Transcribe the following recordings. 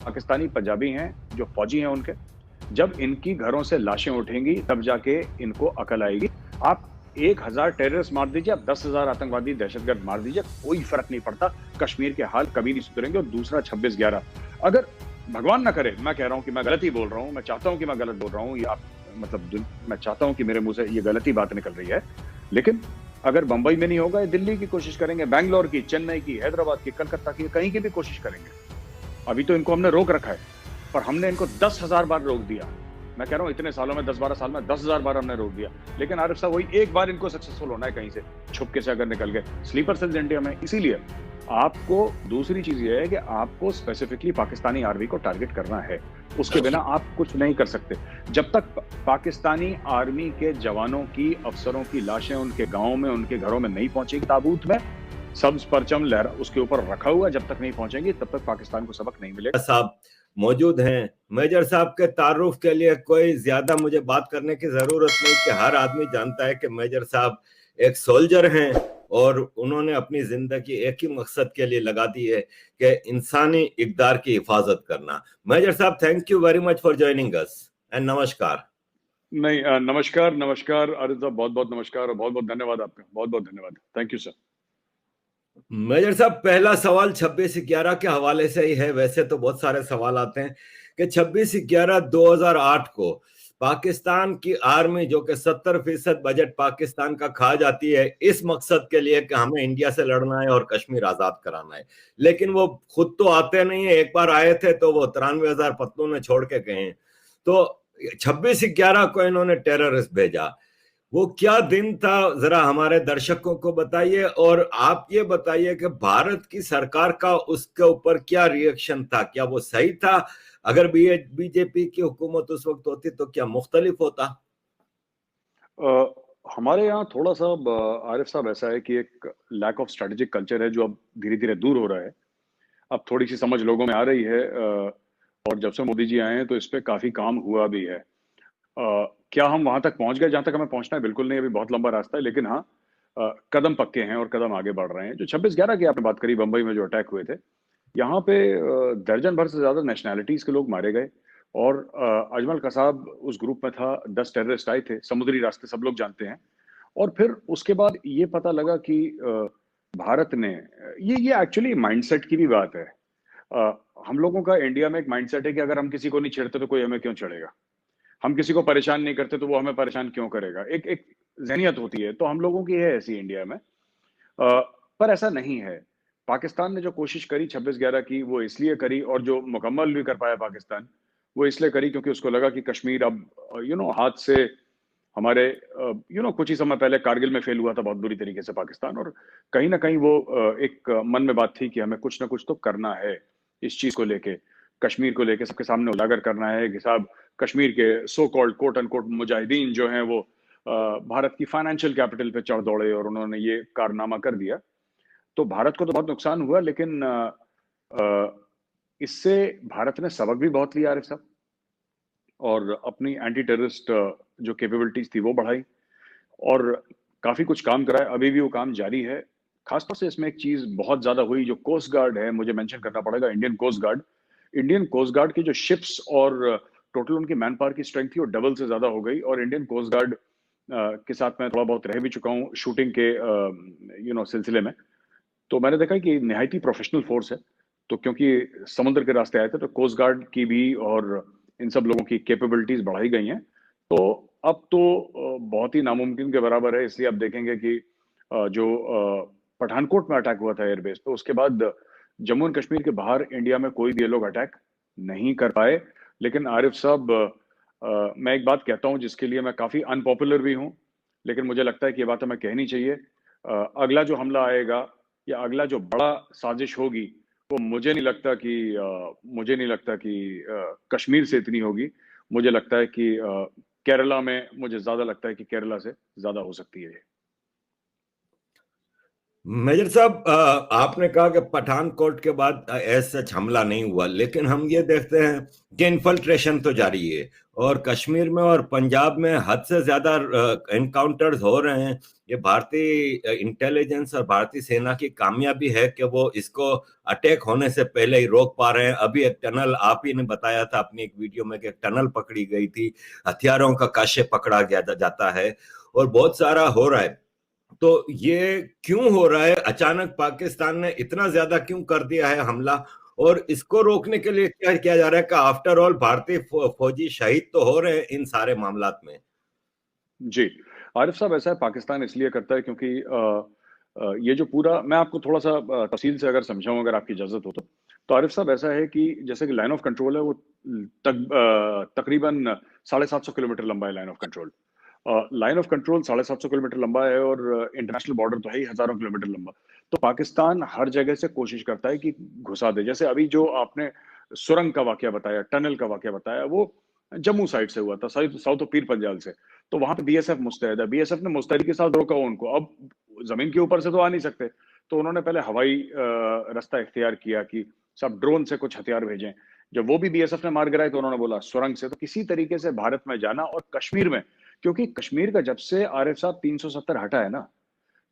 पाकिस्तानी पंजाबी हैं, जो फौजी हैं उनके, जब इनकी घरों से लाशें उठेंगी तब जाके इनको अकल आएगी। आप 1000 टेररिस्ट मार दीजिए, आप 10,000 आतंकवादी दहशतगर्द मार दीजिए, कोई फर्क नहीं पड़ता। कश्मीर के हाल कभी नहीं सुधरेंगे। और दूसरा 26/11, अगर भगवान ना करे, मैं कह रहा हूं कि मैं गलत ही बोल रहा हूं, मैं चाहता हूं कि मैं गलत बोल रहा हूं, या मतलब मैं चाहता हूं कि मेरे मुंह से ये गलत ही बात निकल रही है, लेकिन अगर बंबई में नहीं होगा, दिल्ली की कोशिश करेंगे, बैंगलोर की, चेन्नई की, हैदराबाद की, कलकत्ता की, कहीं की भी कोशिश करेंगे। अभी तो इनको हमने रोक रखा है, पर हमने इनको 10,000 बार रोक दिया। मैं कह रहा हूं इतने सालों में, 10-12 साल में 10,000 बार हमने रोक दिया। लेकिन आरिफ साहब, वही एक बार इनको सक्सेसफुल होना है कहीं से छुपके से, अगर निकल गए। स्लीपर सेल्स इंडिया में, इसीलिए आपको दूसरी चीज ये है कि आपको स्पेसिफिकली पाकिस्तानी आर्मी को टारगेट करना है। उसके बिना आप कुछ नहीं कर सकते। जब तक पाकिस्तानी आर्मी के जवानों की, अफसरों की लाशें उनके गांवों में, उनके घरों में नहीं पहुंचेगी, ताबूत में सब्ज परचम लहरा उसके ऊपर रखा हुआ, जब तक नहीं पहुंचेंगी तब तक पाकिस्तान को सबक नहीं मिलेगा। साहब मौजूद हैं। मेजर साहब के तारुफ के लिए कोई ज्यादा मुझे बात करने की जरूरत नहीं कि हर आदमी जानता है कि मेजर साहब एक सोल्जर हैं और उन्होंने अपनी जिंदगी एक ही मकसद के लिए लगा दी है कि इंसानी इक़दार की हिफाजत करना। मेजर साहब, thank you very much for joining us and नमस्कार। नहीं, नमस्कार नमस्कार आरिफ साहब, बहुत बहुत नमस्कार और बहुत बहुत धन्यवाद आपका, बहुत बहुत धन्यवाद। Thank you sir. मेजर साहब, पहला सवाल 26/11 के हवाले से ही है। वैसे तो बहुत सारे सवाल आते हैं कि 26/11/2008 को पाकिस्तान की आर्मी, जो कि 70% बजट पाकिस्तान का खा जाती है इस मकसद के लिए कि हमें इंडिया से लड़ना है और कश्मीर आजाद कराना है, लेकिन वो खुद तो आते नहीं है। एक बार आए थे तो वो 93,000 पत्तों ने छोड़ के गए हैं। तो 26/11 को इन्होंने टेररिस्ट भेजा। वो क्या दिन था, जरा हमारे दर्शकों को बताइए। और आप ये बताइए कि भारत की सरकार का उसके ऊपर क्या रिएक्शन था, क्या वो सही था? अगर बीजेपी की हुकूमत उस वक्त होती तो क्या मुख्तलिफ होता? हमारे यहाँ थोड़ा सा आरिफ साहब ऐसा है कि एक लैक ऑफ स्ट्रेटेजिक कल्चर है, जो अब धीरे धीरे दूर हो रहा है। अब थोड़ी सी समझ लोगों में आ रही है, और जब से मोदी जी आए हैं तो इस पे काफी काम हुआ भी है। क्या हम वहां तक पहुंच गए जहां तक हमें पहुंचना है? बिल्कुल नहीं, अभी बहुत लंबा रास्ता है, लेकिन हाँ, कदम पक्के हैं और कदम आगे बढ़ रहे हैं। जो 26/11 की आपने बात करी, बंबई में जो अटैक हुए थे, यहाँ पे दर्जन भर से ज्यादा नेशनैलिटीज के लोग मारे गए। और अजमल कसाब उस ग्रुप में था। 10 टेररिस्ट आए थे समुद्री रास्ते, सब लोग जानते हैं। और फिर उसके बाद ये पता लगा कि भारत ने, ये एक्चुअली माइंडसेट की भी बात है। हम लोगों का इंडिया में एक माइंडसेट है कि अगर हम किसी को नहीं छेड़ते तो कोई हमें क्यों छेड़ेगा, हम किसी को परेशान नहीं करते तो वो हमें परेशान क्यों करेगा। एक एक जहनियत होती है, तो हम लोगों की है ऐसी इंडिया में। पर ऐसा नहीं है। पाकिस्तान ने जो कोशिश करी 26/11 की, वो इसलिए करी, और जो मुकम्मल भी कर पाया पाकिस्तान, वो इसलिए करी क्योंकि उसको लगा कि कश्मीर अब हाथ से हमारे, कुछ ही समय पहले कारगिल में फेल हुआ था बहुत बुरी तरीके से पाकिस्तान। और कहीं ना कहीं वो एक मन में बात थी कि हमें कुछ ना कुछ तो करना है इस चीज को लेके, कश्मीर को लेके सबके सामने उजागर करना है कि साहब, कश्मीर के so called quote unquote Mujahideen जो हैं वो भारत की फाइनेंशियल कैपिटल पे चढ़ दौड़े और उन्होंने ये कारनामा कर दिया। तो भारत को तो बहुत नुकसान हुआ, लेकिन इससे भारत ने सबक भी बहुत लिया आरिफ साहब, और अपनी एंटी टेररिस्ट जो कैपेबिलिटीज थी वो बढ़ाई, और काफी कुछ काम करा है। अभी भी वो काम जारी है। खासतौर से इसमें एक चीज बहुत ज्यादा हुई, जो कोस्ट गार्ड है, मुझे मेंशन करना पड़ेगा, Indian coast guard. Indian coast guard की जो शिप्स और टोटल उनकी मैन पावर की स्ट्रेंथ थी, वो डबल से ज्यादा हो गई। और इंडियन कोस्ट गार्ड के साथ मैं थोड़ा बहुत रह भी चुका हूँ शूटिंग के सिलसिले में। तो मैंने देखा कि निहायत ही प्रोफेशनल फोर्स है। तो क्योंकि समुद्र के रास्ते आए थे, तो कोस्ट गार्ड की भी और इन सब लोगों की कैपेबिलिटीज बढ़ाई गई हैं। तो अब तो बहुत ही नामुमकिन के बराबर है। इसलिए आप देखेंगे कि जो पठानकोट में अटैक हुआ था एयरबेस पे, उसके बाद जम्मू एंड कश्मीर के बाहर इंडिया में कोई भी ये लोग अटैक नहीं कर पाए। लेकिन आरिफ साहब, मैं एक बात कहता हूं जिसके लिए मैं काफी अनपॉपुलर भी हूं, लेकिन मुझे लगता है कि ये बात हमें कहनी चाहिए। अगला जो हमला आएगा या अगला जो बड़ा साजिश होगी, वो मुझे नहीं लगता कि कश्मीर से इतनी होगी। मुझे लगता है कि केरला में, मुझे ज्यादा लगता है कि केरला से ज्यादा हो सकती है ये। मेजर साहब, आपने कहा कि पठानकोट के बाद ऐसा हमला नहीं हुआ, लेकिन हम ये देखते हैं कि इन्फिल्ट्रेशन तो जारी है और कश्मीर में और पंजाब में हद से ज्यादा एनकाउंटर्स हो रहे हैं। ये भारतीय इंटेलिजेंस और भारतीय सेना की कामयाबी है कि वो इसको अटैक होने से पहले ही रोक पा रहे हैं। अभी एक टनल, आप ही ने बताया था अपनी एक वीडियो में कि एक टनल पकड़ी गई थी, हथियारों का काशे पकड़ा गया जाता है और बहुत सारा हो रहा है। तो ये क्यों हो रहा है? अचानक पाकिस्तान ने इतना ज्यादा क्यों कर दिया है हमला? और इसको रोकने के लिए क्या किया जा रहा है? कि आफ्टर ऑल भारतीय फौजी शहीद तो हो रहे हैं इन सारे मामलात में। जी, आरिफ साहब, ऐसा है, पाकिस्तान इसलिए करता है क्योंकि ये जो पूरा, मैं आपको थोड़ा सा तफसील से अगर समझाऊं, अगर आपकी इजाजत हो तो आरिफ साहब, ऐसा है कि जैसे कि लाइन ऑफ कंट्रोल है, वो तकरीबन 750 किलोमीटर लंबा है line of control. Line of control 750 kilometre लंबा है और इंटरनेशनल बॉर्डर तो है ही हजारों किलोमीटर लंबा। तो पाकिस्तान हर जगह से कोशिश करता है कि घुसा दे। जैसे अभी जो आपने सुरंग का वाकया बताया, टनल का वाकया बताया, वो जम्मू साइड से हुआ था, साउथ ऑफ पीर पंजाल से। तो वहां पे बीएसएफ मुस्तैद है, बीएसएफ ने मुस्तैदी के साथ रोका उनको। अब जमीन के ऊपर से तो आ नहीं सकते, तो उन्होंने पहले हवाई रास्ता इख्तियार किया कि सब ड्रोन से कुछ हथियार भेजें। जब वो भी बीएसएफ ने मार गिराए तो उन्होंने बोला सुरंग से। तो किसी तरीके से भारत में जाना, और कश्मीर में, क्योंकि कश्मीर का जब से आरिफ साहब 370 हटा है ना,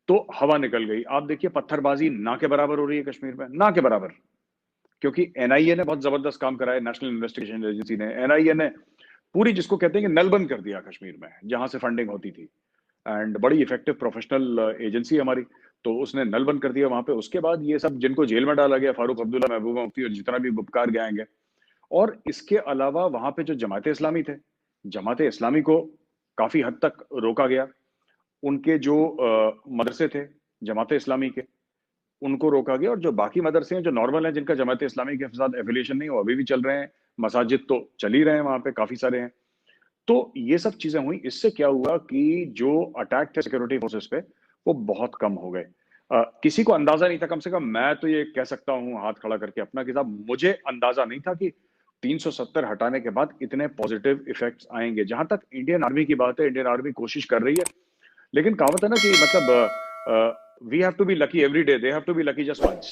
तो हवा निकल गई। आप देखिए, पत्थरबाजी ना के बराबर हो रही है कश्मीर में, ना के बराबर। क्योंकि एनआईए ने बहुत जबरदस्त काम करा है, नेशनल इन्वेस्टिगेशन एजेंसी ने, एनआईए ने पूरी, जिसको कहते हैं कि नलबंद कर दिया कश्मीर में, जहां से फंडिंग होती थी। एंड बड़ी इफेक्टिव प्रोफेशनल एजेंसी हमारी, तो उसने नल बंद कर दिया वहां पे। उसके बाद ये सब जिनको जेल में डाला गया, फारूक अब्दुल्ला, महबूबा मुफ्ती और जितना भी गुपकार गैंग है, और इसके अलावा वहां पे जो जमात इस्लामी थे, जमात इस्लामी को काफी हद तक रोका गया। उनके जो मदरसे थे जमात इस्लामी के, उनको रोका गया। और जो बाकी मदरसे हैं जो नॉर्मल हैं, जिनका जमात इस्लामी के साथ एफिलिएशन नहीं, वो अभी भी चल रहे हैं। मसाजिद तो चल ही रहे हैं, वहां पे काफी सारे हैं। तो ये सब चीजें हुई। इससे क्या हुआ कि जो अटैक थे सिक्योरिटी फोर्सेस पे, वो बहुत कम हो गए। किसी को अंदाजा नहीं था, कम से कम मैं तो ये कह सकता हूं हाथ खड़ा करके अपना, कि साहब मुझे अंदाजा नहीं था कि 370 हटाने के बाद इतने पॉजिटिव इफेक्ट्स आएंगे। जहां तक इंडियन आर्मी की बात है, इंडियन आर्मी कोशिश कर रही है, लेकिन कहावत है ना कि मतलब we have to be lucky every day, they have to be lucky just once.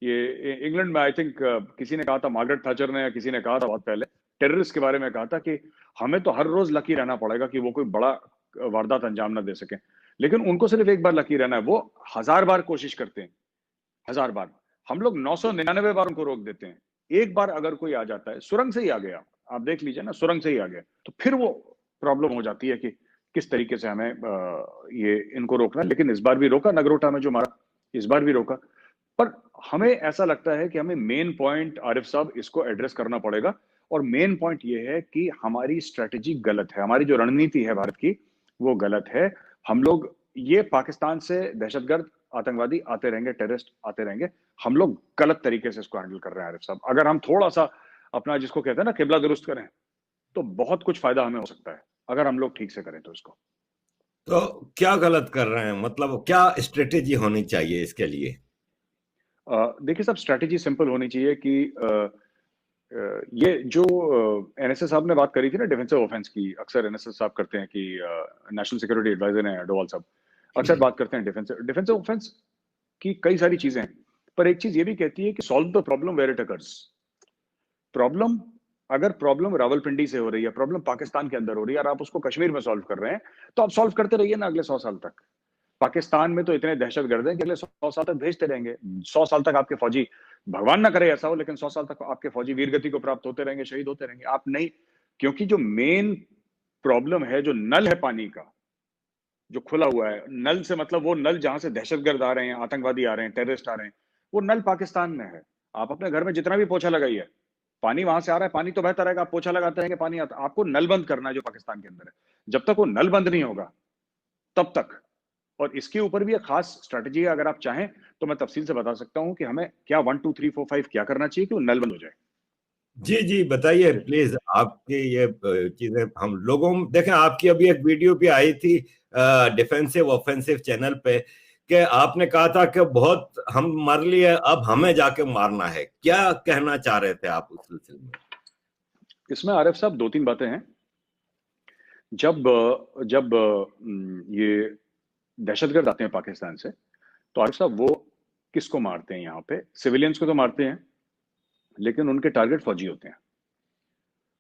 ये इंग्लैंड में आई थिंक किसी ने कहा था, मार्गरेट थैचर ने या किसी ने कहा था बहुत पहले, टेररिस्ट के बारे में कहा था कि हमें तो हर रोज लकी रहना पड़ेगा कि वो कोई बड़ा वारदात अंजाम ना दे सके। लेकिन उनको सिर्फ एक बार लकी रहना है, वो 1000 बार कोशिश करते हैं, 1000 बार। हम लोग 999 बार उनको रोक देते हैं। एक बार अगर कोई आ जाता है, सुरंग से ही आ गया, आप देख लीजिए ना, सुरंग से ही आ गया, तो फिर वो प्रॉब्लम हो जाती है कि किस तरीके से हमें ये इनको रोकना है। लेकिन इस बार भी रोका, नगरोटा में जो मारा, इस बार भी रोका। पर हमें ऐसा लगता है कि हमें मेन पॉइंट, आरिफ साहब, इसको एड्रेस करना पड़ेगा। और मेन पॉइंट ये है कि हमारी स्ट्रेटेजी गलत है, हमारी जो रणनीति है भारत की, वो गलत है। हम लोग, ये पाकिस्तान से दहशतगर्द, आतंकवादी आते रहेंगे, टेररिस्ट आते रहेंगे। हम लोग गलत तरीके से इसको हैंडल कर रहे हैं आरिफ साहब। अगर हम थोड़ा सा अपना, जिसको कहते हैं ना, किबला दुरुस्त करें, तो बहुत कुछ फायदा हमें हो सकता है, अगर हम लोग ठीक से करें तो इसको। तो क्या गलत कर रहे हैं? मतलब क्या स्ट्रेटेजी होनी चाहिए इसके लिए? देखिए साहब, स्ट्रेटेजी सिंपल होनी चाहिए कि ये जो एनएसएस साहब ने बात करी थी ना, डिफेंसिव ऑफेंस की, अक्सर एनएसएस साहब करते हैं कि नेशनल सिक्योरिटी एडवाइजर हैं डोवाल साहब, अक्सर बात करते हैं डिफेंसिव डिफेंसिव ऑफेंस की कई सारी चीजें हैं। पर एक चीज ये भी कहती है कि solve the problem where it occurs. Problem, अगर प्रॉब्लम रावलपिंडी से हो रही है, प्रॉब्लम पाकिस्तान के अंदर हो रही है, और आप उसको कश्मीर में सॉल्व कर रहे हैं, तो आप सॉल्व करते रहिए ना अगले 100 साल तक। पाकिस्तान में तो इतने दहशतगर्द हैं कि अगले 100 साल तक भेजते रहेंगे। 100 साल तक आपके फौजी, भगवान ना करे ऐसा हो, लेकिन 100 साल तक आपके फौजी वीरगति को प्राप्त होते रहेंगे, शहीद होते रहेंगे। आप नहीं, क्योंकि जो मेन प्रॉब्लम है, जो नल है पानी का, जो खुला हुआ है, नल से मतलब वो नल जहां से दहशतगर्द आ रहे हैं, आतंकवादी आ रहे हैं, टेररिस्ट आ रहे हैं, वो नल पाकिस्तान में है। आप अपने घर में जितना भी पोछा लगाइए, पानी वहां से आ रहा है, पानी तो बहता रहेगा, आप पोछा लगाते हैं कि पानी आता, आपको नल बंद करना है जो पाकिस्तान के अंदर है। जब तक वो नल बंद नहीं होगा, तब तक। और इसके ऊपर भी एक खास स्ट्रैटेजी है, अगर आप चाहें तो मैं तफसील से बता सकता हूं कि हमें क्या 1 2 3 4 5 क्या करना चाहिए कि वो नल बंद हो जाए। जी जी, बताइए प्लीज। आपकी ये चीजें हम लोगों, देखें आपकी अभी एक वीडियो भी आई थी डिफेंसिव ऑफेंसिव चैनल पे, कि आपने कहा था कि बहुत हम मर लिए, अब हमें जाके मारना है। क्या कहना चाह रहे थे आप उस सिलसिले में? इसमें आरिफ साहब 2 3 बातें हैं। जब जब ये दहशतगर्द आते हैं पाकिस्तान से, तो आरिफ साहब वो किसको मारते हैं यहाँ पे? सिविलियंस को तो मारते हैं, लेकिन उनके टारगेट फौजी होते हैं,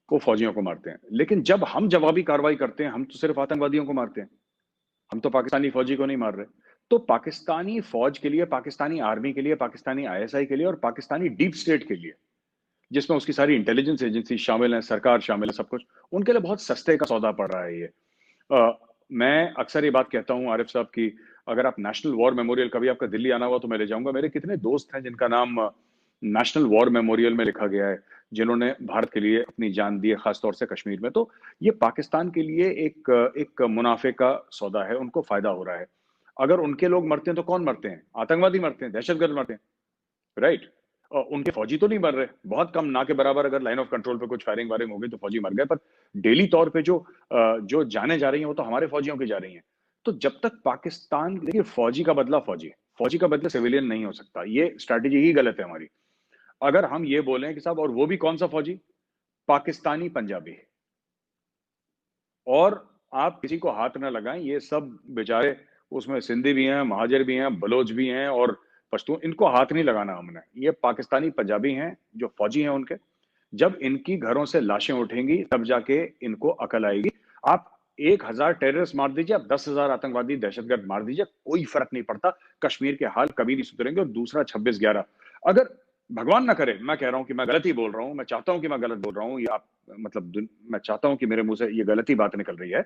वो फौजियों को मारते हैं। लेकिन जब हम जवाबी कार्रवाई करते हैं, हम तो सिर्फ आतंकवादियों को मारते हैं, हम तो पाकिस्तानी फौजी को नहीं मार रहे। तो पाकिस्तानी फौज के लिए, पाकिस्तानी आर्मी के लिए, पाकिस्तानी आईएसआई के लिए और पाकिस्तानी डीप स्टेट के लिए, जिसमें उसकी सारी इंटेलिजेंस एजेंसी शामिल है, सरकार शामिल है, सब कुछ, उनके लिए बहुत सस्ते का सौदा पड़ रहा है ये। मैं अक्सर ये बात कहता हूं आरिफ साहब की, अगर आप नेशनल वॉर मेमोरियल कभी आपका दिल्ली आना हुआ तो मैं ले जाऊंगा। मेरे कितने दोस्त हैं जिनका नाम नेशनल वॉर मेमोरियल में लिखा गया है, जिन्होंने भारत के लिए अपनी जान दी है, खासतौर से कश्मीर में। तो ये पाकिस्तान के लिए एक मुनाफे का सौदा है, उनको फायदा हो रहा है। अगर उनके लोग मरते हैं तो कौन मरते हैं? आतंकवादी मरते हैं, दहशतगर्द मरते हैं, राइट। उनके फौजी तो नहीं मर रहे, बहुत कम, ना के बराबर। अगर लाइन ऑफ कंट्रोल पे कुछ फायरिंग वायरिंग हो गई तो फौजी मर गए, पर डेली तौर पे जो जाने जा रही हैं वो तो हमारे फौजियों की जा रही हैं। तो जब तक पाकिस्तान, देखिए, फौजी का बदला फौजी, फौजी का बदला सिविलियन नहीं हो सकता, ये स्ट्रैटेजी ही गलत है हमारी। अगर हम ये बोलें कि साहब, और वो भी कौन सा फौजी? पाकिस्तानी पंजाबी। और आप किसी को हाथ न लगाएं, ये सब बेचारे, उसमें सिंधी भी हैं, महाजर भी हैं, बलोच भी हैं और पश्तून, इनको हाथ नहीं लगाना हमने। ये पाकिस्तानी पंजाबी हैं जो फौजी हैं उनके। जब इनकी घरों से लाशें उठेंगी तब जाके इनको अकल आएगी। आप 1000 टेररिस्ट मार दीजिए, आप 10,000 आतंकवादी दहशतगर्द मार दीजिए, कोई फर्क नहीं पड़ता। कश्मीर के हाल कभी नहीं सुधरेंगे। और दूसरा 26/11, अगर भगवान ना करे, मैं कह रहा हूं कि मैं गलत ही बोल रहा हूं, मैं चाहता हूं कि मैं गलत बोल रहा हूं, या मतलब मैं चाहता हूं कि मेरे मुंह से ये गलत ही बात निकल रही है,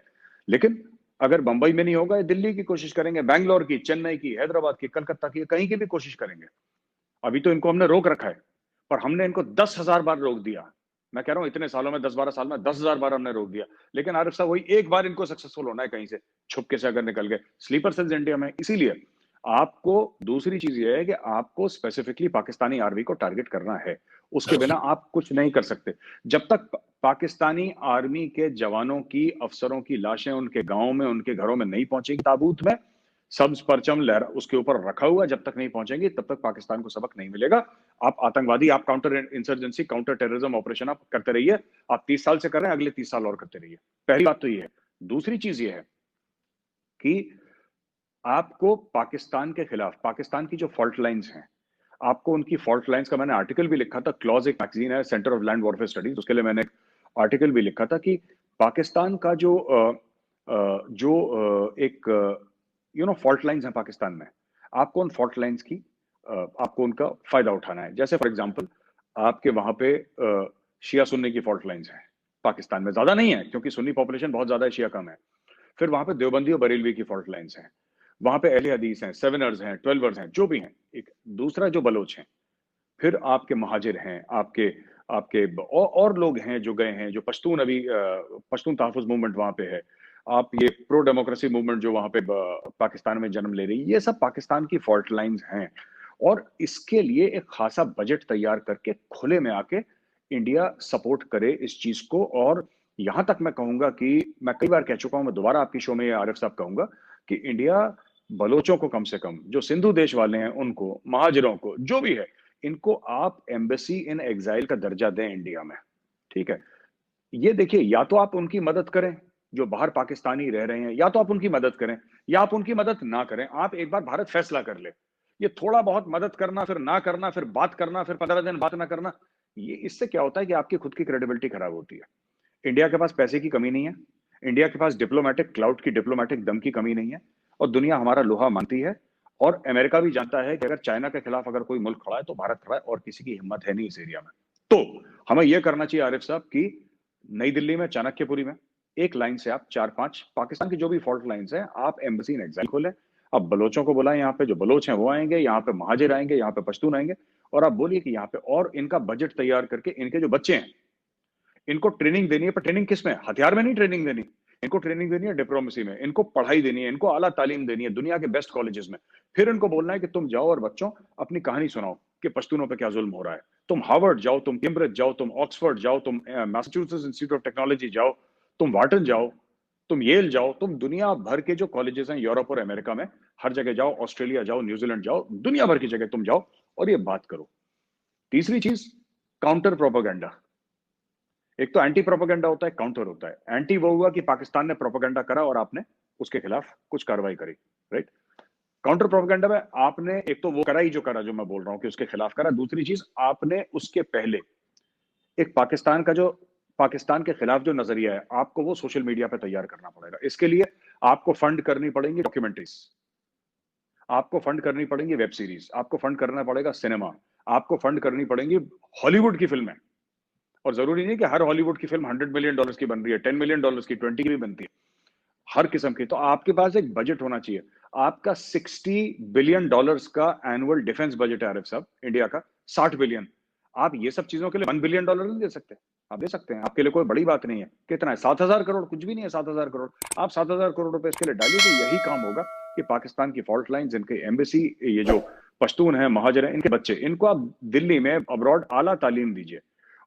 लेकिन अगर बंबई में नहीं होगा, दिल्ली की कोशिश करेंगे, बैंगलोर की, चेन्नई की, हैदराबाद की, कलकत्ता की, कहीं की भी कोशिश करेंगे। अभी तो इनको हमने रोक रखा है, पर हमने इनको 10,000 बार रोक दिया। मैं कह रहा हूं इतने सालों में, 10-12 साल में 10,000 बार हमने रोक दिया। लेकिन आरिफ साहब, वही एक बार इनको सक्सेसफुल होना है कहीं से, छुपके से अगर निकल गए। स्लीपर सेल्स इंडिया में, इसीलिए आपको दूसरी चीज ये है कि आपको स्पेसिफिकली पाकिस्तानी आर्मी को टारगेट करना है, उसके बिना आप कुछ नहीं कर सकते। जब तक पाकिस्तानी आर्मी के जवानों की, अफसरों की लाशें उनके गांव में, उनके घरों में नहीं पहुंचेगी, ताबूत में सब्ज परचम लहरा उसके ऊपर रखा हुआ, जब तक नहीं पहुंचेंगे तब तक पाकिस्तान को सबक नहीं मिलेगा। आप आतंकवादी, आप counter insurgency, counter terrorism operation आप करते रहिए। आप 30 साल से कर रहे हैं, अगले 30 साल और करते रहिए। पहली बात तो ये है। दूसरी चीज ये है कि आपको पाकिस्तान के खिलाफ, पाकिस्तान की जो फॉल्ट लाइंस हैं, आपको उनकी फॉल्ट लाइंस का मैंने आर्टिकल भी लिखा था। क्लॉज एक मैगजीन है, centre of land warfare studies, उसके लिए मैंने आर्टिकल भी लिखा था कि पाकिस्तान का एक फॉल्ट लाइंस हैं पाकिस्तान में, आपको उन फॉल्ट लाइंस की आपको उनका फायदा उठाना है। जैसे फॉर एग्जांपल, आपके वहां पे शिया सुन्नी की फॉल्ट लाइंस हैं, पाकिस्तान में ज्यादा नहीं है क्योंकि सुन्नी पॉपुलेशन बहुत ज्यादा है, शिया कम है। फिर वहां पे देवबंदी और बरेलवी की फॉल्ट लाइंस हैं, वहां पे अहले हदीस हैं, सेवनर्स हैं, ट्वेल्वर्स हैं, जो भी हैं। एक दूसरा जो बलोच हैं, फिर आपके महाजिर हैं, आपके आपके और लोग हैं जो गए हैं, जो पश्तून, अभी पश्तून तहफ़्फ़ुज़ मूवमेंट वहां पे है, आप ये प्रो डेमोक्रेसी मूवमेंट जो वहां पे पाकिस्तान में जन्म ले रही है, ये सब पाकिस्तान की फॉल्ट लाइंस हैं। और इसके लिए एक खासा बजट तैयार करके खुले में आके इंडिया सपोर्ट करे इस चीज को। और यहां तक मैं कहूंगा कि मैं कई बार कह चुका हूं, मैं दोबारा आपकी शो में आरिफ साहब कहूंगा कि इंडिया बलोचों को, कम से कम जो सिंधु देश वाले हैं उनको, महाजिरों को, जो भी है, इनको आप एम्बेसी इन एग्जाइल का दर्जा दें इंडिया में, ठीक है। ये देखिए, या तो आप उनकी मदद करें जो बाहर पाकिस्तानी रह रहे हैं, या तो आप उनकी मदद करें, या आप उनकी मदद ना करें। आप एक बार भारत फैसला कर ले। ये थोड़ा बहुत मदद करना, फिर ना करना, फिर बात करना, फिर 15 दिन बात ना करना, ये इससे क्या होता है कि आपकी खुद की क्रेडिबिलिटी खराब होती है। इंडिया के पास पैसे की कमी नहीं है, इंडिया के पास डिप्लोमेटिक क्लाउड की, डिप्लोमेटिक दम की कमी नहीं है, और दुनिया हमारा लोहा मानती है। और अमेरिका भी जानता है कि अगर चाइना के खिलाफ अगर कोई मुल्क खड़ा है तो भारत खड़ा है, और किसी की हिम्मत है नहीं इस एरिया में। तो हमें यह करना चाहिए आरिफ साहब कि नई दिल्ली में, चाणक्यपुरी में, एक लाइन से आप 4-5 पाकिस्तान की जो भी फॉल्ट लाइंस हैं, आप एम्बेसी इन एग्जाइल खोलें। आप बलोचों को बुलाएं, यहाँ पे जो बलोच हैं वो आएंगे, यहाँ पे महाजिर आएंगे, यहाँ पे पश्तून आएंगे, और आप बोलिए कि यहाँ पे, और इनका बजट तैयार करके इनके जो बच्चे हैं इनको ट्रेनिंग देनी है। पर ट्रेनिंग किस में? हथियार में नहीं ट्रेनिंग देनी, इनको ट्रेनिंग देनी है डिप्लोमेसी में, इनको पढ़ाई देनी है, इनको आला तालीम देनी है दुनिया के बेस्ट कॉलेजेस में। फिर इनको बोलना है कि तुम जाओ और बच्चों अपनी कहानी सुनाओ कि पश्तूनों पे क्या जुल्म हो रहा है। तुम हार्वर्ड जाओ, तुम कैम्ब्रिज जाओ, तुम ऑक्सफोर्ड जाओ, तुम मैसाचुसेट्स इंस्टीट्यूट ऑफ टेक्नोलॉजी जाओ, तुम वाटन जाओ, तुम येल जाओ, तुम दुनिया भर के जो कॉलेजेस हैं यूरोप और अमेरिका में, हर जगह जाओ, ऑस्ट्रेलिया जाओ, न्यूजीलैंड जाओ, दुनिया भर की जगह तुम जाओ और ये बात करो। तीसरी चीज, काउंटर प्रोपेगेंडा। एक तो एंटी प्रोपेगेंडा होता है, काउंटर होता है। एंटी वो हुआ कि पाकिस्तान ने प्रोपेगेंडा करा और आपने उसके खिलाफ कुछ कार्रवाई करी, राइट। काउंटर प्रोपेगेंडा में आपने एक तो वो करा ही जो करा, जो मैं बोल रहा हूं कि उसके खिलाफ करा। दूसरी चीज, आपने उसके पहले एक पाकिस्तान के खिलाफ जो नजरिया है, आपको वो सोशल मीडिया पे तैयार करना पड़ेगा। इसके लिए आपको फंड करनी पड़ेंगी डॉक्यूमेंट्रीज, आपको फंड करनी पड़ेंगी वेब सीरीज, आपको फंड करना पड़ेगा सिनेमा, आपको फंड करनी पड़ेंगी हॉलीवुड की फिल्में। और जरूरी नहीं कि हर हॉलीवुड की फिल्म $100 मिलियन की बन रही है, $10 मिलियन की, 20 की भी बनती है, हर किस्म की। तो आपके पास एक बजट होना चाहिए। आपका $60 बिलियन का एनुअल डिफेंस बजट है आरिफ साहब, इंडिया का 60 बिलियन। आप ये सब चीजों के लिए $1 बिलियन नहीं दे सकते? आप दे सकते हैं, आपके लिए कोई बड़ी बात नहीं है। कितना है? 7,000 करोड़, कुछ भी नहीं है 7,000 करोड़। आप 7,000 करोड़ रुपए इसके लिए डालिए, तो यही काम होगा कि पाकिस्तान की फॉल्ट लाइन्स, इनके एम्बेसी, ये जो पश्तून है, महाजर है, इनके बच्चे, इनको आप दिल्ली में अब्रॉड आला तालीम दीजिए।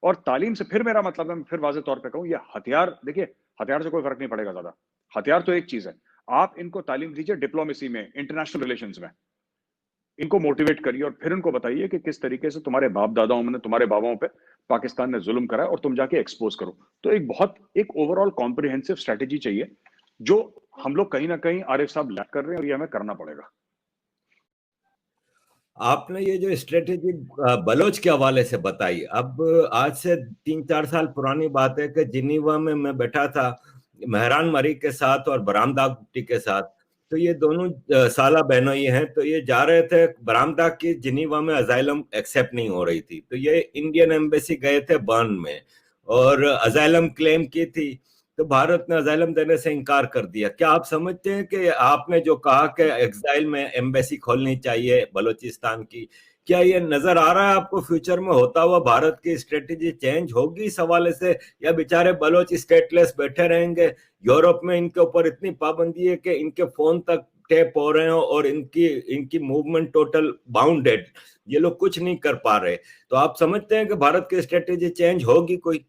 और तालीम से फिर मेरा मतलब है, मैं फिर वाज़ेह तौर पे कहूं, ये हथियार, देखिए हथियार से कोई फर्क नहीं पड़ेगा ज्यादा। हथियार तो एक चीज है, आप इनको तालीम दीजिए डिप्लोमेसी में, इंटरनेशनल रिलेशंस में। इनको मोटिवेट करिए और फिर इनको बताइए कि किस तरीके से तुम्हारे बाप दादाओं ने, तुम्हारे बाबाओं पे पाकिस्तान ने जुल्म करा है, और तुम जाके एक्सपोज करो। तो एक ओवरऑल कॉम्प्रिहेंसिव स्ट्रेटेजी चाहिए, जो हम लोग कहीं ना कहीं आरिफ साहब लैक कर रहे हैं, और ये हमें करना पड़ेगा। आपने ये जो स्ट्रेटेजी बलोच के हवाले से बताई, अब आज से 3-4 साल पुरानी बात है कि जिनीवा में मैं बैठा था मेहरान मरी के साथ और बरामदा गुप्ती के साथ। तो ये दोनों साला बहनों ये हैं, तो ये जा रहे थे बरामदा की, जिनीवा में अजाइलम एक्सेप्ट नहीं हो रही थी, तो ये इंडियन एम्बेसी गए थे बर्न में और अजाइलम क्लेम की थी, तो भारत ने अजाइलम देने से इनकार कर दिया। क्या आप समझते हैं कि आपने जो कहा कि एक्साइल में एम्बेसी खोलनी चाहिए बलूचिस्तान की, क्या ये नजर आ रहा है आपको फ्यूचर में होता हुआ भारत की स्ट्रेटेजी चेंज होगी इस हवाले से, या बेचारे बलोच स्टेटलेस बैठे रहेंगे? यूरोप में इनके ऊपर इतनी पाबंदी है कि इनके फोन तक टैप हो रहे हो और इनकी मूवमेंट टोटल बाउंडेड, ये लोग कुछ नहीं कर पा रहे। तो आप समझते हैं कि भारत की स्ट्रेटेजी चेंज होगी कोई?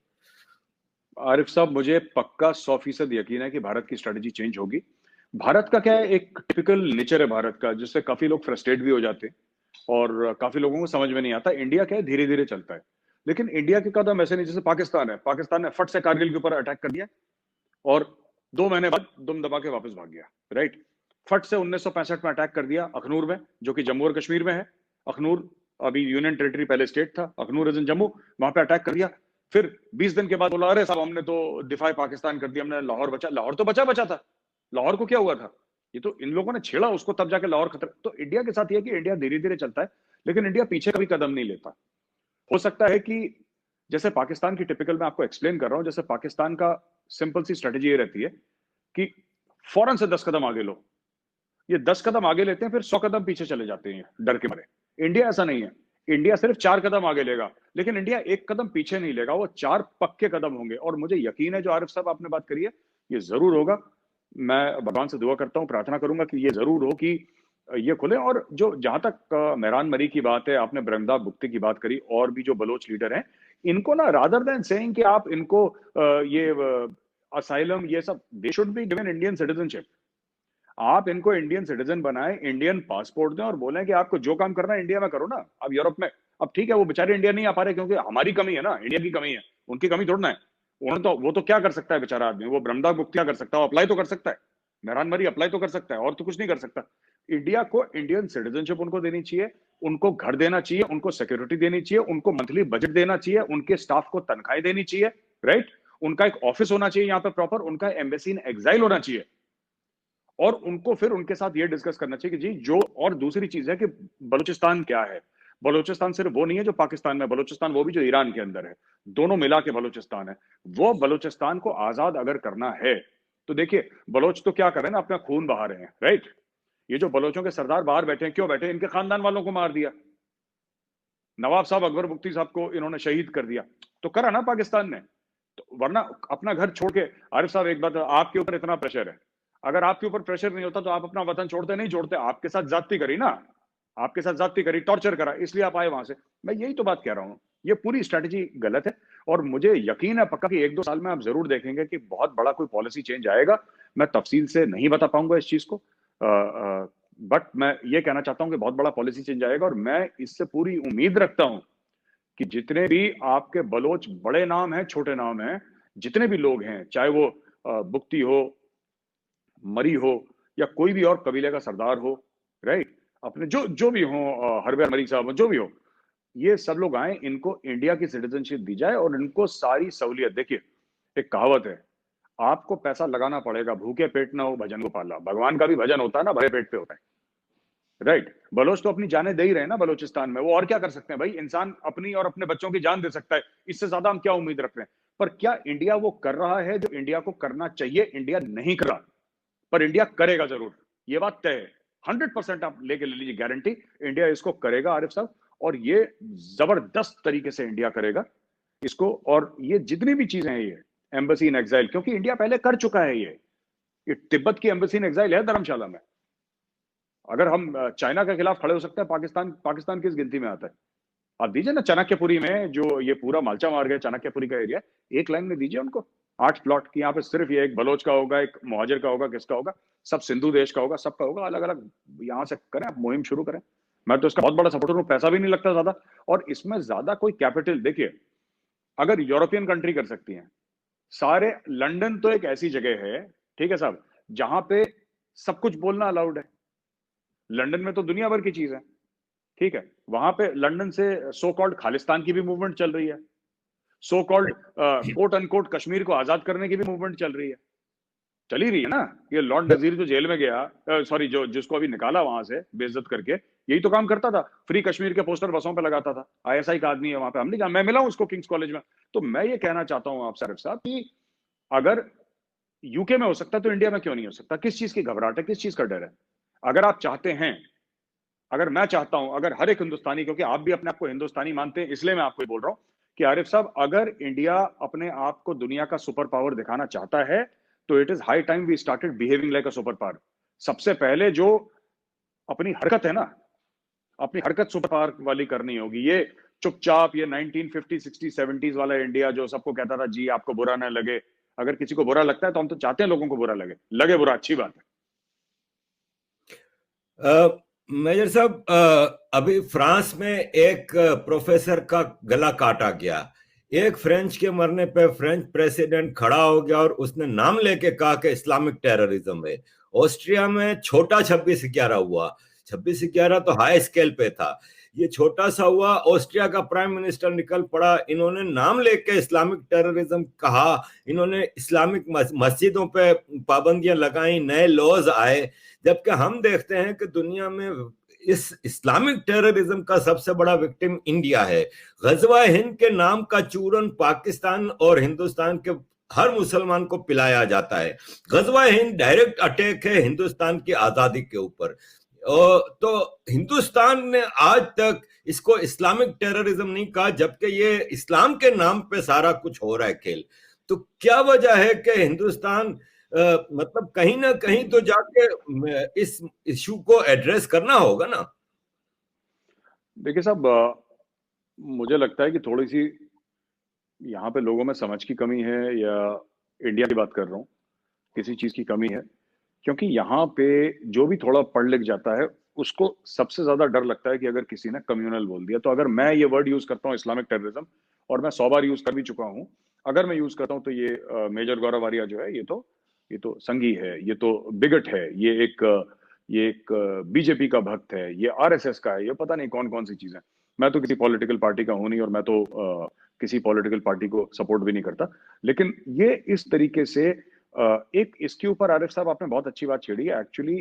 आरिफ साहब, मुझे पक्का 100% यकीन है कि भारत की स्ट्रेटेजी चेंज होगी। भारत का क्या है, एक टिपिकल नेचर है भारत का, जिससे काफी लोग फ्रस्ट्रेट भी हो जाते हैं और काफी लोगों को समझ में नहीं आता। इंडिया क्या है, धीरे धीरे चलता है। लेकिन इंडिया के कदम ऐसे नहीं, जैसे पाकिस्तान है, पाकिस्तान ने फट से कारगिल के ऊपर अटैक कर दिया और 2 महीने बाद दुम दबा के वापस भाग गया। राइट? फट से 1965 में अटैक कर दिया अखनूर में, जो कि जम्मू और कश्मीर में है। अखनूर अभी यूनियन टेरिटरी, पहले स्टेट था, अखनूर इज इन जम्मू, वहां पे अटैक कर दिया। फिर 20 दिन के बाद बोला, अरे साहब हमने तो डिफाई पाकिस्तान कर दिया, हमने लाहौर बचा। लाहौर तो बचा बचा था, लाहौर को क्या हुआ था? ये तो इन लोगों ने छेड़ा उसको, तब जाके लाहौर खतरा। तो इंडिया के साथ ये कि इंडिया धीरे धीरे चलता है, लेकिन इंडिया पीछे कभी कदम नहीं लेता। हो सकता है कि जैसे पाकिस्तान की टिपिकल, मैं आपको एक्सप्लेन कर रहा हूं, जैसे पाकिस्तान का सिंपल सी स्ट्रेटेजी ये रहती है कि फौरन से 10 कदम आगे लो। ये 10 कदम आगे लेते हैं, फिर 100 कदम पीछे चले जाते हैं डर के मारे। इंडिया ऐसा नहीं है। इंडिया सिर्फ 4 कदम आगे लेगा, लेकिन इंडिया 1 कदम पीछे नहीं लेगा। वो 4 पक्के कदम होंगे, और मुझे यकीन है, जो आरिफ साहब आपने बात करी है, ये जरूर होगा। मैं भगवान से दुआ करता हूं, प्रार्थना करूंगा कि ये जरूर हो कि ये खुले। और जो जहां तक मेहरान मरी की बात है, आपने बरमदा गुप्ती की बात करी, और भी जो बलोच लीडर हैं, इनको ना, रादर देन सेइंग कि आप इनको ये असाइलम, ये सब, they should be given Indian citizenship. आप इनको इंडियन सिटीजन बनाएं, इंडियन पासपोर्ट दें, और बोलें कि आपको जो काम करना है इंडिया में करो ना। अब यूरोप में, अब ठीक है वो बेचारे इंडिया नहीं आ पा रहे क्योंकि हमारी कमी है ना, इंडिया की कमी है, उनकी कमी थोड़ा ना है। उन्होंने तो, वो तो क्या कर सकता है बेचारा आदमी, वो ब्रह्मदा गुप्ता क्या कर सकता है? अप्लाई तो कर सकता है, मेहरान मरी अप्लाई तो कर सकता है, और तो कुछ नहीं कर सकता। इंडिया को इंडियन सिटीजनशिप उनको देनी चाहिए, उनको घर देना चाहिए, उनको सिक्योरिटी देनी चाहिए, उनको मंथली बजट देना चाहिए, उनके स्टाफ को तनख्वाहें देनी चाहिए। राइट? उनका एक ऑफिस होना चाहिए यहाँ पे प्रॉपर, उनका एम्बेसी इन एग्जाइल होना चाहिए, और उनको फिर उनके साथ ये डिस्कस करना चाहिए कि जी जो। और दूसरी चीज है कि बलूचिस्तान क्या है। बलूचिस्तान सिर्फ वो नहीं है जो पाकिस्तान में, बलूचिस्तान वो भी जो ईरान के अंदर है, दोनों मिला के बलूचिस्तान है। वो बलूचिस्तान को आजाद अगर करना है, तो देखिए बलोच तो क्या कर रहे हैं ना, अपना खून बहा रहे हैं। राइट? ये जो बलोचों के सरदार बाहर बैठे हैं, क्यों बैठे हैं? इनके खानदान वालों को मार दिया, नवाब साहब अकबर मुफ्ती साहब को इन्होंने शहीद कर दिया, तो करा ना पाकिस्तान ने। तो वरना अपना घर छोड़ के, आरिफ साहब एक बात, आपके ऊपर इतना प्रेशर है, अगर आपके ऊपर प्रेशर नहीं होता तो आप अपना वतन छोड़ते नहीं छोड़ते? आपके साथ जाती करी ना, आपके साथ जाती करी, टॉर्चर करा, इसलिए आप आए वहां से। मैं यही तो बात कह रहा हूं, ये पूरी स्ट्रेटजी गलत है। और मुझे यकीन है पक्का कि 1-2 साल में आप जरूर देखेंगे कि बहुत बड़ा कोई पॉलिसी चेंज आएगा। मैं तफसील से नहीं बता पाऊंगा इस चीज को, बट मैं ये कहना चाहता हूं कि बहुत बड़ा पॉलिसी चेंज आएगा, और मैं इससे पूरी उम्मीद रखता हूं कि जितने भी आपके बलोच, बड़े नाम हैं, छोटे नाम हैं, जितने भी लोग हैं, चाहे वो बुक्ती हो, मरी हो, या कोई भी और कबीले का सरदार हो, राइट, अपने जो जो भी हो, हरबयार मलिक साहब जो भी हो, ये सब लोग आए, इनको इंडिया की सिटीजनशिप दी जाए और इनको सारी सहूलियत। देखिए, एक कहावत है, आपको पैसा लगाना पड़ेगा, भूखे पेट ना हो भजन को पाला। भगवान का भी भजन होता है ना, भरे पेट पे होता है, राइट। बलोच तो अपनी जानें दे ही रहे हैं ना बलोचिस्तान में, वो और क्या कर सकते हैं भाई, इंसान अपनी और अपने बच्चों की जान दे सकता है, इससे ज्यादा हम क्या उम्मीद रख रहे हैं। पर क्या इंडिया वो कर रहा है जो इंडिया को करना चाहिए? इंडिया नहीं कर रहा, पर इंडिया करेगा जरूर, ये बात तय है। 100% आप लेके ले लीजिए गारंटी, इंडिया इसको करेगा आरिफ साहब, और ये जबरदस्त तरीके से इंडिया करेगा इसको। और ये जितनी भी चीजें हैं, ये एम्बेसी इन एग्जाइल, क्योंकि इंडिया पहले कर चुका है ये तिब्बत की एम्बेसी इन एग्जाइल है धर्मशाला में। अगर हम चाइना के खिलाफ खड़े हो सकते हैं, पाकिस्तान किस गिनती में आता है? आप दीजिए ना चाणक्यपुरी में, जो ये पूरा मालचा मार्ग है चाणक्यपुरी का एरिया, एक लाइन में दीजिए उनको 8 प्लॉट की। यहाँ पे सिर्फ ये एक बलोच का होगा, एक मुहाजिर का होगा, किसका होगा, सब सिंधु देश का होगा, सबका होगा, अलग अलग। यहाँ से करें, आप मुहिम शुरू करें। मैं तो इसका बहुत बड़ा सपोर्टर हूँ, पैसा भी नहीं लगता ज्यादा, और इसमें ज्यादा कोई कैपिटल, देखिए अगर यूरोपियन कंट्री कर सकती है सारे, लंदन तो एक ऐसी जगह है, ठीक है साहब, जहां पे सब कुछ बोलना अलाउड है। लंदन में तो दुनिया भर की चीज है, ठीक है, वहां पे लंदन से सो कॉल्ड खालिस्तान की भी मूवमेंट चल रही है, so called quote unquote Kashmir को आजाद करने की भी मूवमेंट चल रही है, चली रही है ना। ये लॉर्ड नजीर जो जेल में गया, सॉरी, जो जिसको अभी निकाला वहां से बेइज्जत करके, यही तो काम करता था, फ्री कश्मीर के पोस्टर बसों पे लगाता था। आईएसआई का आदमी है वहां पे, हमने कहा, मैं मिला हूं उसको किंग्स कॉलेज में। तो मैं ये कहना चाहता हूं आपसे आरिफ साहब कि अगर यूके में हो सकता है तो इंडिया में क्यों नहीं हो सकता? किस चीज की घबराहट है, किस चीज का डर है? अगर आप चाहते हैं, अगर मैं चाहता हूं, अगर हर एक हिंदुस्तानी, क्योंकि आप भी अपने आप को हिंदुस्तानी मानते हैं, इसलिए मैं आपको बोल रहा हूं कि आरिफ साहब, अगर इंडिया अपने आप को दुनिया का सुपर पावर दिखाना चाहता है, तो it is high time we started behaving like a super power. सबसे पहले जो अपनी हरकत है ना, अपनी हरकत सुपर पावर वाली करनी होगी। ये चुपचाप ये 1950 60 70s वाला इंडिया जो सबको कहता था जी आपको बुरा ना लगे, अगर किसी को बुरा लगता है तो हम तो चाहते हैं लोगों को बुरा लगे, लगे बुरा अच्छी बात है। मेजर साहब, अभी फ्रांस में एक प्रोफेसर का गला काटा गया। एक फ्रेंच के मरने पे फ्रेंच प्रेसिडेंट खड़ा हो गया और उसने नाम लेके कहा कि इस्लामिक टेररिज्म है। ऑस्ट्रिया में छोटा 26/11 हुआ। 26/11 तो हाई स्केल पे था, ये छोटा सा हुआ। ऑस्ट्रिया का प्राइम मिनिस्टर निकल पड़ा, इन्होंने नाम लेके इस्लामिक टेररिज्म कहा, इन्होंने इस्लामिक मस्जिदों पे पाबंदियां लगाई, नए लॉज आए। जबकि हम देखते हैं कि दुनिया में इस इस्लामिक टेररिज्म का सबसे बड़ा विक्टिम इंडिया है। गजवा हिंद के नाम का चूरन पाकिस्तान और हिंदुस्तान के हर मुसलमान को पिलाया जाता है। गजवा हिंद डायरेक्ट अटैक है हिंदुस्तान की आजादी के ऊपर। तो हिंदुस्तान ने आज तक इसको इस्लामिक टेररिज्म नहीं कहा, जबकि ये इस्लाम के नाम पे सारा कुछ हो रहा है खेल। तो क्या वजह है कि हिंदुस्तान मतलब कहीं ना कहीं तो जाके इस इशू को एड्रेस करना होगा ना? देखिए साहब, मुझे लगता है कि थोड़ी सी यहाँ पे लोगों में समझ की कमी है, या इंडिया की बात कर रहा हूँ, किसी चीज की कमी है। क्योंकि यहाँ पे जो भी थोड़ा पढ़ लिख जाता है उसको सबसे ज्यादा डर लगता है कि अगर किसी ने कम्युनल बोल दिया, तो अगर मैं ये वर्ड यूज करता हूँ इस्लामिक टेररिज्म, और मैं 100 बार यूज कर भी चुका हूँ, अगर मैं यूज करता हूँ तो ये मेजर गौरव आर्या जो है, ये तो संघी है, ये तो बिगट है, ये एक बीजेपी का भक्त है, ये आरएसएस का है, ये पता नहीं कौन कौन सी चीजें। मैं तो किसी पॉलिटिकल पार्टी का हूं नहीं, और मैं तो किसी पॉलिटिकल पार्टी को सपोर्ट भी नहीं करता। लेकिन ये इस तरीके से एक इसके ऊपर आरिफ साहब आपने बहुत अच्छी बात छेड़ी है। एक्चुअली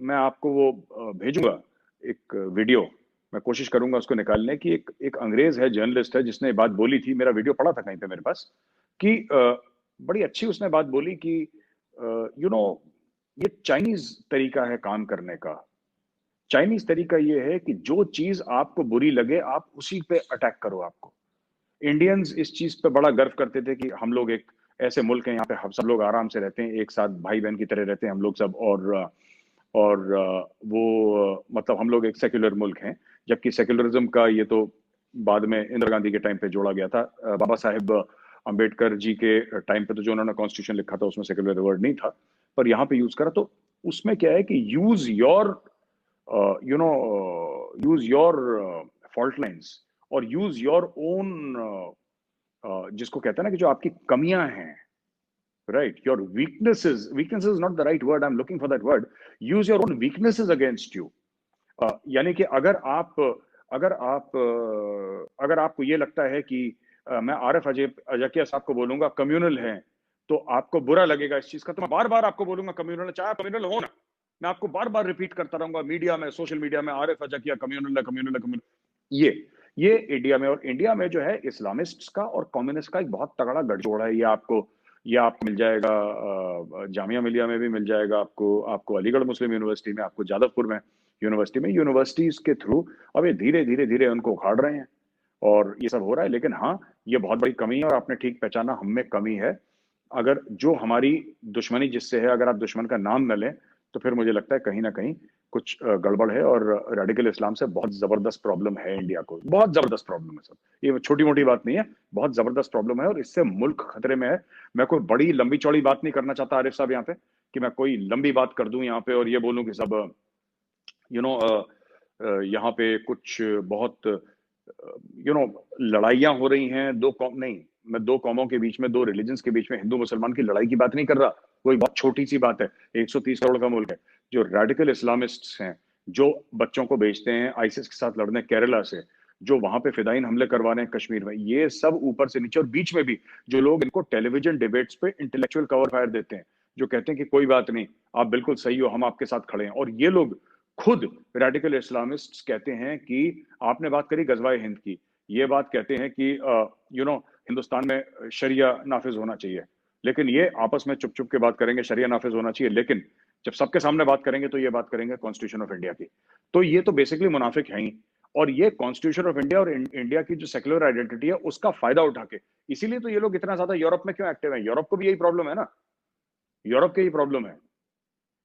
मैं आपको वो भेजूंगा एक वीडियो, मैं कोशिश करूंगा उसको निकालने की। एक अंग्रेज है, जर्नलिस्ट है, जिसने बात बोली थी, मेरा वीडियो पड़ा था कहीं पे मेरे पास, कि बड़ी अच्छी उसने बात बोली कि यू नो ये चाइनीज तरीका है काम करने का। चाइनीज तरीका ये है कि जो चीज आपको बुरी लगे आप उसी पे अटैक करो। आपको इंडियंस इस चीज पे बड़ा गर्व करते थे कि हम लोग एक ऐसे मुल्क हैं, यहाँ पे हम सब लोग आराम से रहते हैं, एक साथ भाई बहन की तरह रहते हैं हम लोग सब, और वो मतलब हम लोग एक सेक्युलर मुल्क हैं। जबकि सेक्युलरिज्म का ये तो बाद में इंदिरा गांधी के टाइम पे जोड़ा गया था। बाबा साहेब अंबेडकर जी के टाइम पे तो जो उन्होंने कॉन्स्टिट्यूशन लिखा था उसमें सेक्युलर वर्ड नहीं था, पर यहाँ पे यूज करा। तो उसमें क्या है कि यूज योर फॉल्ट लाइन्स, और यूज योर ओन, जिसको कहते हैं ना कि जो आपकी कमियां हैं, Right. Your weakness is not the right word. I'm looking for that word. Use your own weaknesses against you. यानी कि अगर आपको ये लगता है कि मैं आरिफ अजकिया साहब को बोलूंगा कम्युनल है, तो आपको बुरा लगेगा इस चीज का, तो मैं बार बार आपको बोलूंगा कम्युनल, चाहे कम्युनल हो ना, मैं आपको बार बार रिपीट करता रहूंगा मीडिया में, सोशल मीडिया में, आरिफ अजकिया कम्युनल है, कम्युनल है, कम्युनल। ये इंडिया में, और इंडिया में जो है इस्लामिस्ट का और कम्युनिस्ट का एक बहुत तगड़ा गठजोड़ है। ये आपको मिल जाएगा जामिया मिलिया में भी मिल जाएगा, आपको अलीगढ़ मुस्लिम यूनिवर्सिटी में, आपको जादवपुर में यूनिवर्सिटीज के थ्रू अब ये धीरे धीरे धीरे उनको उखाड़ रहे हैं और ये सब हो रहा है। लेकिन हाँ, ये बहुत बड़ी कमी है और आपने ठीक पहचाना, हम में कमी है। अगर जो हमारी दुश्मनी जिससे है, अगर आप दुश्मन का नाम न लें, तो फिर मुझे लगता है कहीं ना कहीं कुछ गड़बड़ है। और रेडिकल इस्लाम से बहुत जबरदस्त प्रॉब्लम है इंडिया को, बहुत जबरदस्त प्रॉब्लम है सर, ये छोटी मोटी बात नहीं है, बहुत जबरदस्त प्रॉब्लम है और इससे मुल्क खतरे में है। मैं कोई बड़ी लंबी चौड़ी बात नहीं करना चाहता आरिफ साहब यहाँ पे, कि मैं कोई लंबी बात कर दूं यहाँ पे और ये बोलूं कि सब यहाँ पे कुछ बहुत लड़ाइयां हो रही हैं दो कौम, नहीं, मैं दो कौमों के बीच में, दो रिलीजन्स के बीच में हिंदू मुसलमान की लड़ाई की बात नहीं कर रहा। वो एक बहुत छोटी सी बात है, 130 करोड़ का मुल्क है। जो रेडिकल इस्लामिस्ट्स हैं, जो बच्चों को भेजते हैं आईसिस के साथ लड़ने केरला से, जो वहां पे फिदाइन हमले करवा रहे हैं कश्मीर में, ये सब ऊपर से नीचे, और बीच में भी जो लोग इनको टेलीविजन डिबेट्स पे इंटेलेक्चुअल कवर फायर देते हैं, जो कहते हैं कि कोई बात नहीं, आप बिल्कुल सही हो, हम आपके साथ खड़े हैं। और ये लोग खुद रेडिकल इस्लामिस्ट्स कहते हैं कि आपने बात करी गजवाए हिंद की, ये बात कहते हैं कि हिंदुस्तान में शरिया नाफिज होना चाहिए, लेकिन ये आपस में चुप चुप के बात करेंगे शरिया नाफिज होना चाहिए, लेकिन जब सबके सामने बात करेंगे तो ये बात करेंगे कॉन्स्टिट्यूशन ऑफ इंडिया की। तो ये तो बेसिकली मुनाफिक है ही। और ये कॉन्स्टिट्यूशन ऑफ इंडिया और इंडिया की जो सेक्युलर आइडेंटिटी है उसका फायदा उठा के, इसीलिए तो ये लोग इतना ज्यादा यूरोप में क्यों एक्टिव है। यूरोप को भी यही प्रॉब्लम है ना, यूरोप की यही प्रॉब्लम है।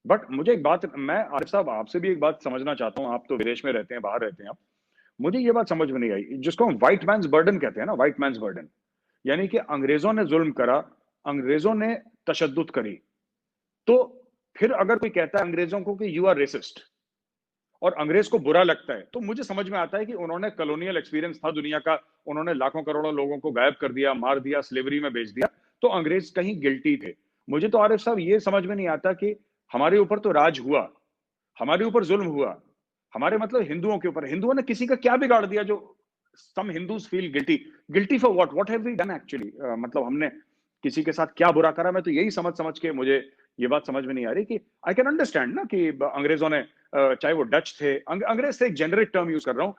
बट मुझे एक बात, मैं आरिफ साहब आपसे भी एक बात समझना चाहता हूँ, आप तो विदेश में रहते हैं, बाहर रहते हैं आप, मुझे ये बात समझ में नहीं आई, जिसको हम व्हाइट मैन्स बर्डन कहते हैं ना, व्हाइट मैन्स बर्डन, यानी कि अंग्रेजों ने जुल्म करा, अंग्रेजों ने तशद्दुद करी, तो फिर अगर कोई कहता है अंग्रेजों को कि यू आर रेसिस्ट और अंग्रेज को बुरा लगता है, तो मुझे समझ में आता है कि उन्होंने कॉलोनियल एक्सपीरियंस था दुनिया का, उन्होंने लाखों करोड़ों लोगों को गायब कर दिया, मार दिया, स्लेवरी में बेच दिया, तो अंग्रेज कहीं गिल्टी थे। मुझे तो आरिफ साहब ये समझ में नहीं आता कि हमारे ऊपर तो राज हुआ, हमारे ऊपर जुल्म हुआ, हमारे मतलब हिंदुओं के ऊपर, हिंदुओं ने किसी का क्या बिगाड़ दिया जो some Hindus feel guilty for what have we done actually? मतलब हमने किसी के साथ क्या बुरा करा। मैं तो यही समझ के मुझे ये बात समझ में नहीं आ रही कि आई कैन अंडरस्टैंड ना कि अंग्रेजों ने, चाहे वो डच थे, अंग्रेज से एक जेनरिक टर्म यूज कर रहा हूँ,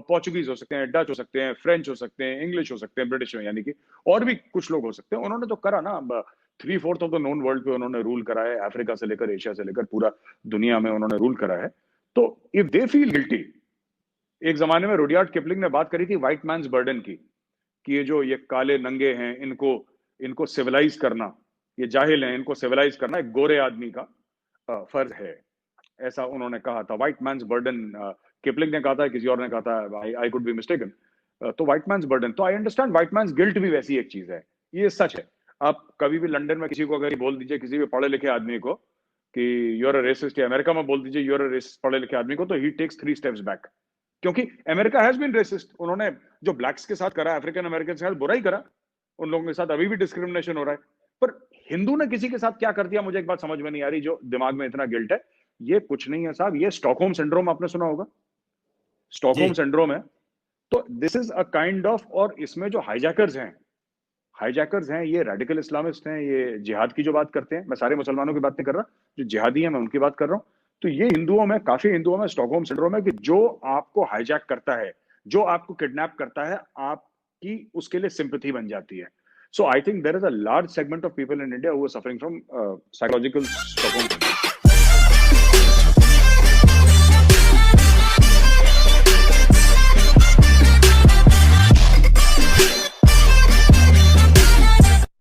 पोर्चुगीज हो सकते हैं, डच हो सकते हैं, फ्रेंच हो सकते हैं, इंग्लिश हो सकते हैं, ब्रिटिश हो, यानी कि और भी कुछ लोग हो सकते हैं। उन्होंने तो करा ना, 3/4 ऑफ द नोन वर्ल्ड पे उन्होंने रूल करा है, अफ्रीका से लेकर एशिया से लेकर पूरा दुनिया में उन्होंने रूल करा है। तो इफ दे फील गिल्टी, एक जमाने में रुडयार्ड किपलिंग ने बात करी थी व्हाइट मैन्स बर्डन की, कि ये काले नंगे हैं, इनको सिविलाइज करना, ये जाहिल हैं, इनको सिविलाइज करना एक गोरे आदमी का फर्ज है, ऐसा उन्होंने कहा था। व्हाइट मैन्स बर्डन किपलिंग ने कहा था, किसी और ने कहा था, आई कुड बी मिस्टेकन। तो व्हाइट मैन्स बर्डन, तो I understand white man's guilt भी वैसी एक चीज है, ये सच है। आप कभी भी लंदन में किसी को अगर बोल दीजिए, किसी भी पढ़े लिखे आदमी को कि यूर अ रेसिस्ट, या अमेरिका में बोल दीजिए यूर अ रेसिस्ट पढ़े लिखे आदमी को, तो ही टेक्स 3 स्टेप्स बैक, क्योंकि अमेरिका हैज बीन रेसिस्ट। उन्होंने जो ब्लैक्स के साथ करा, अफ्रीकन अमेरिकन के साथ बुरा ही करा, उन लोगों के साथ अभी भी डिस्क्रिमिनेशन हो रहा है। पर हिंदू ने किसी के साथ क्या कर दिया, मुझे एक बात समझ में नहीं आ रही, जो दिमाग में इतना गिल्ट है। ये कुछ नहीं है साहब, ये स्टॉकहोम सिंड्रोम आपने सुना होगा, स्टॉकहोम सिंड्रोम है। तो this is a kind of, और इसमें जो हाईजैकर्स हैं ये रेडिकल इस्लामिस्ट हैं, ये जिहाद की जो बात करते हैं, मैं सारे मुसलमानों की बात नहीं कर रहा, जो जिहादी हैं मैं उनकी बात कर रहा हूं। तो ये काफी हिंदुओं में स्टॉकहोम सिंड्रोम है, कि जो आपको हाईजैक करता है, जो आपको किडनैप करता है, आपकी उसके लिए सिंपैथी बन जाती है। So I think there is a large segment of people in India who are suffering from psychological Stockholm